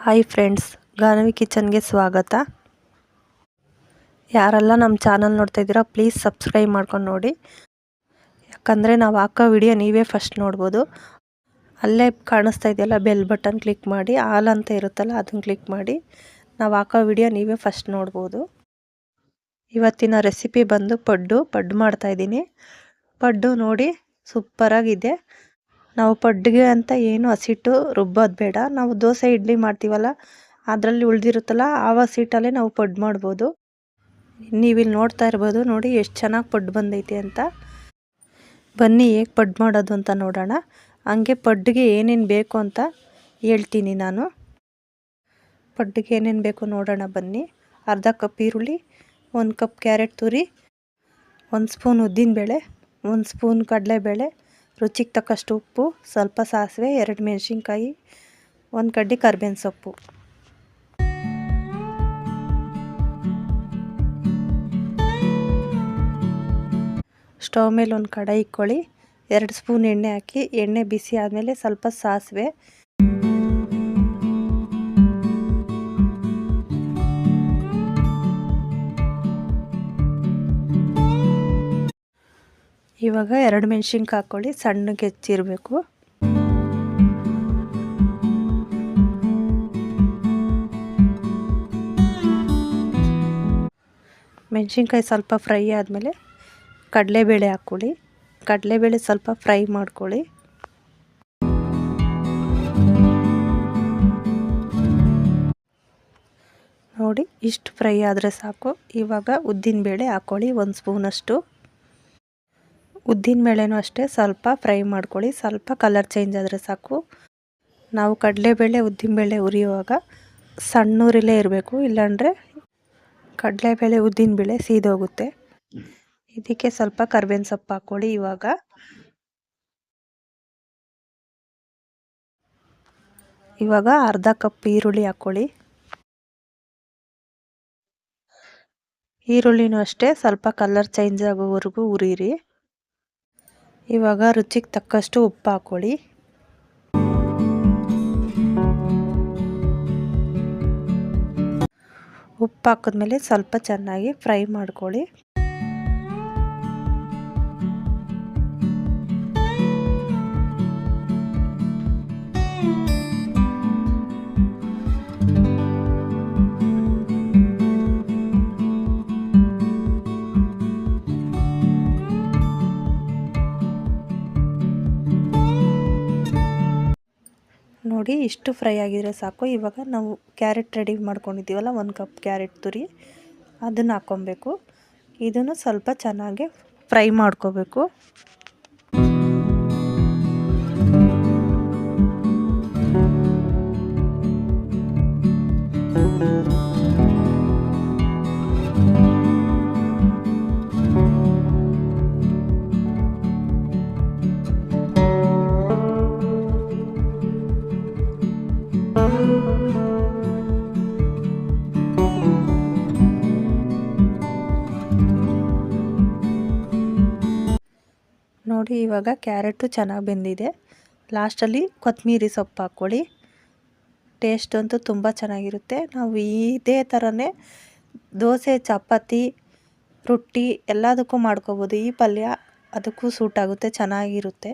Hi friends, Ganavi ಕಿಚನ್ಗೆ ಸ್ವಾಗತ. ಯಾರೆಲ್ಲ ನಮ್ಮ ಚಾನಲ್ ನೋಡ್ತಾ ಇದ್ದೀರಾ ಪ್ಲೀಸ್ ಸಬ್ಸ್ಕ್ರೈಬ್ ಮಾಡ್ಕೊಂಡು ನೋಡಿ. ಯಾಕಂದರೆ ನಾವು ಹಾಕೋ ವಿಡಿಯೋ ನೀವೇ ಫಸ್ಟ್ ನೋಡ್ಬೋದು. ಅಲ್ಲೇ ಕಾಣಿಸ್ತಾ ಇದೆಯಲ್ಲ ಬೆಲ್ ಬಟನ್ ಕ್ಲಿಕ್ ಮಾಡಿ, ಆಲ್ ಅಂತ ಇರುತ್ತಲ್ಲ ಅದನ್ನು ಕ್ಲಿಕ್ ಮಾಡಿ ನಾವು ಹಾಕೋ ವಿಡಿಯೋ ನೀವೇ ಫಸ್ಟ್ ನೋಡ್ಬೋದು. ಇವತ್ತಿನ ರೆಸಿಪಿ ಬಂದು ಪಡ್ಡು ಮಾಡ್ತಾಯಿದ್ದೀನಿ. ಪಡ್ಡು ನೋಡಿ ಸೂಪರಾಗಿದೆ. ನಾವು ಪಡ್ಡಿಗೆ ಅಂತ ಏನು ಹಸಿಟ್ಟು ರುಬ್ಬೋದು ಬೇಡ. ನಾವು ದೋಸೆ ಇಡ್ಲಿ ಮಾಡ್ತೀವಲ್ಲ ಅದರಲ್ಲಿ ಉಳಿದಿರುತ್ತಲ್ಲ ಆ ಹಸಿಟ್ಟಲ್ಲೇ ನಾವು ಪಡ್ಡು ಮಾಡ್ಬೋದು. ನೀವಿಲ್ಲಿ ನೋಡ್ತಾ ಇರ್ಬೋದು, ನೋಡಿ ಎಷ್ಟು ಚೆನ್ನಾಗಿ ಪಡ್ಡು ಬಂದೈತೆ ಅಂತ. ಬನ್ನಿ ಹೇಗೆ ಪಡ್ಡು ಮಾಡೋದು ಅಂತ ನೋಡೋಣ. ಹಂಗೆ ಪಡ್ಡಿಗೆ ಏನೇನು ಬೇಕು ಅಂತ ಹೇಳ್ತೀನಿ ನಾನು. ಪಡ್ಡಿಗೆ ಏನೇನು ಬೇಕು ನೋಡೋಣ ಬನ್ನಿ. ಅರ್ಧ ಕಪ್ ಈರುಳ್ಳಿ, 1 ಕಪ್ ಕ್ಯಾರೆಟ್ ತುರಿ, 1 ಸ್ಪೂನ್ ಉದ್ದಿನಬೇಳೆ, 1 ಸ್ಪೂನ್ ಕಡಲೆಬೇಳೆ, ರುಚಿಗೆ ತಕ್ಕಷ್ಟು ಉಪ್ಪು, ಸ್ವಲ್ಪ ಸಾಸಿವೆ, 2 ಮೆಣಸಿನ್ಕಾಯಿ, 1 ಕಡ್ಡಿ ಕರಿಬೇವಿನ ಸೊಪ್ಪು. ಸ್ಟವ್ ಮೇಲೆ ಒಂದು ಕಡಾಯಿ ಇಟ್ಕೊಳ್ಳಿ. 2 ಸ್ಪೂನ್ ಎಣ್ಣೆ ಹಾಕಿ, ಎಣ್ಣೆ ಬಿಸಿ ಆದಮೇಲೆ ಸ್ವಲ್ಪ ಸಾಸಿವೆ, ಇವಾಗ 2 ಮೆಣಸಿನ್ಕಾಯಿ ಹಾಕ್ಕೊಳ್ಳಿ, ಸಣ್ಣಗೆ ಹೆಚ್ಚಿರಬೇಕು. ಮೆಣಸಿನ್ಕಾಯಿ ಸ್ವಲ್ಪ ಫ್ರೈ ಆದಮೇಲೆ ಕಡಲೆಬೇಳೆ ಹಾಕ್ಕೊಳ್ಳಿ. ಕಡಲೆಬೇಳೆ ಸ್ವಲ್ಪ ಫ್ರೈ ಮಾಡ್ಕೊಳ್ಳಿ. ನೋಡಿ ಇಷ್ಟು ಫ್ರೈ ಆದರೆ ಸಾಕು. ಇವಾಗ ಉದ್ದಿನಬೇಳೆ ಹಾಕ್ಕೊಳ್ಳಿ, 1 ಸ್ಪೂನಷ್ಟು. ಉದ್ದಿನಬೇಳೆನೂ ಅಷ್ಟೇ ಸ್ವಲ್ಪ ಫ್ರೈ ಮಾಡ್ಕೊಳ್ಳಿ. ಸ್ವಲ್ಪ ಕಲರ್ ಚೇಂಜ್ ಆದರೆ ಸಾಕು. ನಾವು ಕಡಲೆಬೇಳೆ ಉದ್ದಿನಬೇಳೆ ಹುರಿಯುವಾಗ ಸಣ್ಣೂರಿಲೇ ಇರಬೇಕು, ಇಲ್ಲಾಂದರೆ ಕಡಲೆಬೇಳೆ ಉದ್ದಿನಬೇಳೆ ಸೀದೋಗುತ್ತೆ. ಇದಕ್ಕೆ ಸ್ವಲ್ಪ ಕರಿಬೇವಿನ ಸೊಪ್ಪು ಹಾಕ್ಕೊಳ್ಳಿ. ಇವಾಗ ಅರ್ಧ ಕಪ್ ಈರುಳ್ಳಿ ಹಾಕ್ಕೊಳ್ಳಿ. ಈರುಳ್ಳಿನೂ ಅಷ್ಟೇ ಸ್ವಲ್ಪ ಕಲರ್ ಚೇಂಜ್ ಆಗೋವರೆಗೂ ಹುರಿಯಿರಿ. ಇವಾಗ ರುಚಿಗೆ ತಕ್ಕಷ್ಟು ಉಪ್ಪು ಹಾಕ್ಕೊಳ್ಳಿ. ಉಪ್ಪು ಹಾಕಿದ್ಮೇಲೆ ಸ್ವಲ್ಪ ಚೆನ್ನಾಗಿ ಫ್ರೈ ಮಾಡ್ಕೊಳ್ಳಿ. ನೋಡಿ ಇಷ್ಟು ಫ್ರೈ ಆಗಿದ್ರೆ ಸಾಕು. ಇವಾಗ ನಾವು ಕ್ಯಾರೆಟ್ ರೆಡಿ ಮಾಡ್ಕೊಂಡಿದ್ದೀವಲ್ಲ, 1 ಕಪ್ ಕ್ಯಾರೆಟ್ ತುರಿ, ಅದನ್ನು ಹಾಕ್ಕೊಬೇಕು. ಇದನ್ನು ಸ್ವಲ್ಪ ಚೆನ್ನಾಗಿ ಫ್ರೈ ಮಾಡ್ಕೋಬೇಕು. ನೋಡಿ ಇವಾಗ ಕ್ಯಾರೆಟು ಚೆನ್ನಾಗಿ ಬೆಂದಿದೆ. ಲಾಸ್ಟಲ್ಲಿ ಕೊತ್ತಂಬರಿ ಸೊಪ್ಪು ಹಾಕ್ಕೊಳ್ಳಿ. ಟೇಸ್ಟ್ ಅಂತೂ ತುಂಬ ಚೆನ್ನಾಗಿರುತ್ತೆ. ನಾವು ಇದೇ ಥರನೇ ದೋಸೆ, ಚಪಾತಿ, ರೊಟ್ಟಿ ಎಲ್ಲದಕ್ಕೂ ಮಾಡ್ಕೋಬೋದು. ಈ ಪಲ್ಯ ಅದಕ್ಕೂ ಸೂಟ್ ಆಗುತ್ತೆ, ಚೆನ್ನಾಗಿರುತ್ತೆ.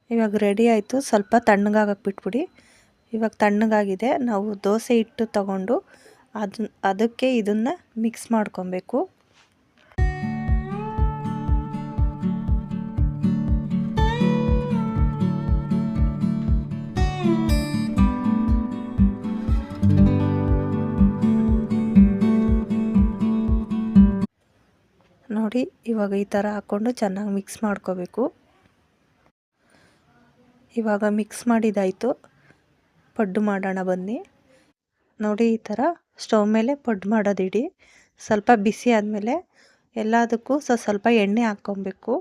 ಇವಾಗ ರೆಡಿ ಆಯಿತು. ಸ್ವಲ್ಪ ತಣ್ಣಗಾಗಕ್ಕೆ ಬಿಟ್ಬಿಡಿ. ಇವಾಗ ತಣ್ಣಗಾಗಿದೆ. ನಾವು ದೋಸೆ ಹಿಟ್ಟು ತಗೊಂಡು ಅದಕ್ಕೆ ಇದನ್ನು ಮಿಕ್ಸ್ ಮಾಡ್ಕೊಬೇಕು. ನೋಡಿ ಇವಾಗ ಈ ಥರ ಹಾಕ್ಕೊಂಡು ಚೆನ್ನಾಗಿ ಮಿಕ್ಸ್ ಮಾಡ್ಕೋಬೇಕು. ಇವಾಗ ಮಿಕ್ಸ್ ಮಾಡಿದಾಯಿತು. ಪಡ್ಡು ಮಾಡೋಣ ಬನ್ನಿ. ನೋಡಿ ಈ ಥರ ಸ್ಟವ್ ಮೇಲೆ ಪಡ್ಡು ಮಾಡೋದಿಡಿ. ಸ್ವಲ್ಪ ಬಿಸಿ ಆದಮೇಲೆ ಎಲ್ಲದಕ್ಕೂ ಸ್ವಲ್ಪ ಎಣ್ಣೆ ಹಾಕ್ಕೊಬೇಕು.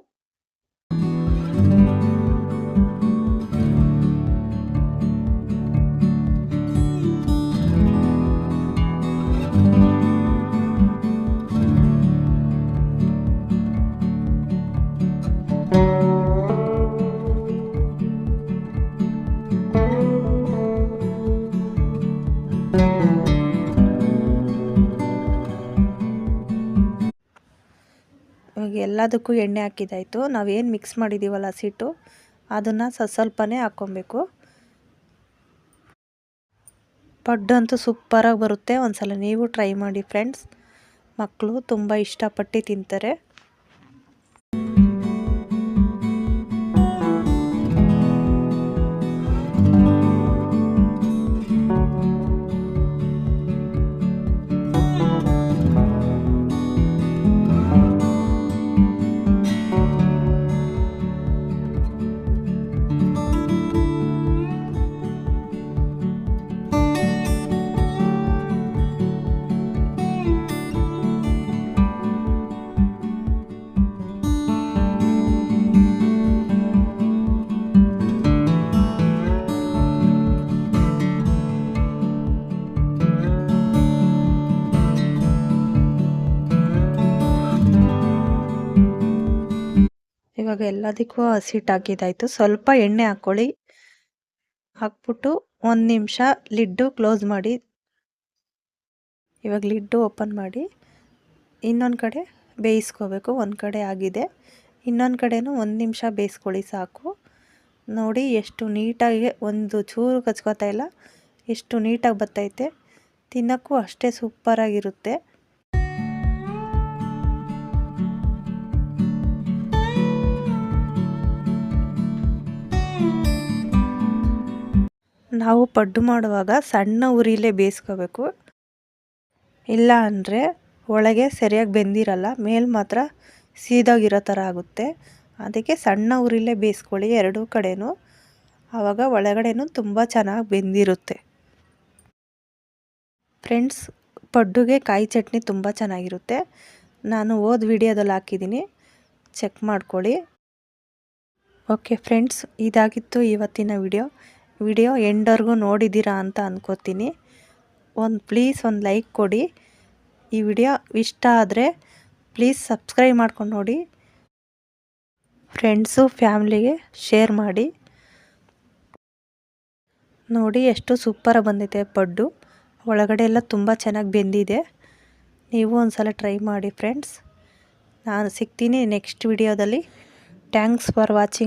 ಇವಾಗ ಎಲ್ಲದಕ್ಕೂ ಎಣ್ಣೆ ಹಾಕಿದ್ದಾಯಿತು. ನಾವೇನು ಮಿಕ್ಸ್ ಮಾಡಿದ್ದೀವಲ್ಲ ಹಸಿಟ್ಟು ಅದನ್ನು ಸ್ವಲ್ಪನೇ ಹಾಕ್ಕೊಬೇಕು. ಪಡ್ಡು ಅಂತೂ ಸೂಪರಾಗಿ ಬರುತ್ತೆ. ಒಂದ್ಸಲ ನೀವು ಟ್ರೈ ಮಾಡಿ ಫ್ರೆಂಡ್ಸ್. ಮಕ್ಕಳು ತುಂಬ ಇಷ್ಟಪಟ್ಟು ತಿಂತಾರೆ. ಇವಾಗ ಎಲ್ಲದಕ್ಕೂ ಹಸಿಟ್ಟು ಹಾಕಿದ್ದಾಯಿತು. ಸ್ವಲ್ಪ ಎಣ್ಣೆ ಹಾಕ್ಕೊಳ್ಳಿ. ಹಾಕ್ಬಿಟ್ಟು 1 ನಿಮಿಷ ಲಿಡ್ಡು ಕ್ಲೋಸ್ ಮಾಡಿ. ಇವಾಗ ಲಿಡ್ಡು ಓಪನ್ ಮಾಡಿ ಇನ್ನೊಂದು ಕಡೆ ಬೇಯಿಸ್ಕೋಬೇಕು. ಒಂದು ಕಡೆ ಆಗಿದೆ, ಇನ್ನೊಂದು ಕಡೆನೂ 1 ನಿಮಿಷ ಬೇಯಿಸ್ಕೊಳ್ಳಿ ಸಾಕು. ನೋಡಿ ಎಷ್ಟು ನೀಟಾಗಿ, ಒಂದು ಚೂರು ಕಚ್ಕೋತಾ ಇಲ್ಲ, ಎಷ್ಟು ನೀಟಾಗಿ ಬರ್ತೈತೆ. ತಿನ್ನೋಕ್ಕೂ ಅಷ್ಟೇ ಸೂಪರಾಗಿರುತ್ತೆ. ನಾವು ಪಡ್ಡು ಮಾಡುವಾಗ ಸಣ್ಣ ಉರಿಲೇ ಬೇಯಿಸ್ಕೋಬೇಕು. ಇಲ್ಲ ಅಂದರೆ ಒಳಗೆ ಸರಿಯಾಗಿ ಬೆಂದಿರಲ್ಲ, ಮೇಲೆ ಮಾತ್ರ ಸೀದಾಗಿರೋ ಥರ ಆಗುತ್ತೆ. ಅದಕ್ಕೆ ಸಣ್ಣ ಉರಿಲೇ ಬೇಯಿಸ್ಕೊಳ್ಳಿ ಎರಡೂ ಕಡೆನೂ. ಆವಾಗ ಒಳಗಡೆನೂ ತುಂಬ ಚೆನ್ನಾಗಿ ಬೆಂದಿರುತ್ತೆ. ಫ್ರೆಂಡ್ಸ್, ಪಡ್ಡುಗೆ ಕಾಯಿ ಚಟ್ನಿ ತುಂಬ ಚೆನ್ನಾಗಿರುತ್ತೆ. ನಾನು ವಿಡಿಯೋದಲ್ಲಿ ಹಾಕಿದ್ದೀನಿ, ಚೆಕ್ ಮಾಡ್ಕೊಳ್ಳಿ. ಓಕೆ ಫ್ರೆಂಡ್ಸ್, ಇದಾಗಿತ್ತು ಇವತ್ತಿನ ವಿಡಿಯೋ ಎಂಡ್ವರೆಗೂ ನೋಡಿದ್ದೀರಾ ಅಂತ ಅಂದ್ಕೋತೀನಿ. ಪ್ಲೀಸ್ ಒಂದು ಲೈಕ್ ಕೊಡಿ. ಈ ವಿಡಿಯೋ ಇಷ್ಟ ಆದರೆ ಪ್ಲೀಸ್ ಸಬ್ಸ್ಕ್ರೈಬ್ ಮಾಡ್ಕೊಂಡು ನೋಡಿ. ಫ್ರೆಂಡ್ಸು ಫ್ಯಾಮ್ಲಿಗೆ ಶೇರ್ ಮಾಡಿ. ನೋಡಿ ಎಷ್ಟು ಸೂಪರಾಗಿ ಬಂದಿದೆ ಪಡ್ಡು. ಒಳಗಡೆ ಎಲ್ಲ ತುಂಬ ಚೆನ್ನಾಗಿ ಬೆಂದಿದೆ. ನೀವು ಒಂದ್ಸಲ ಟ್ರೈ ಮಾಡಿ ಫ್ರೆಂಡ್ಸ್. ನಾನು ಸಿಗ್ತೀನಿ ನೆಕ್ಸ್ಟ್ ವಿಡಿಯೋದಲ್ಲಿ. Thanks for watching.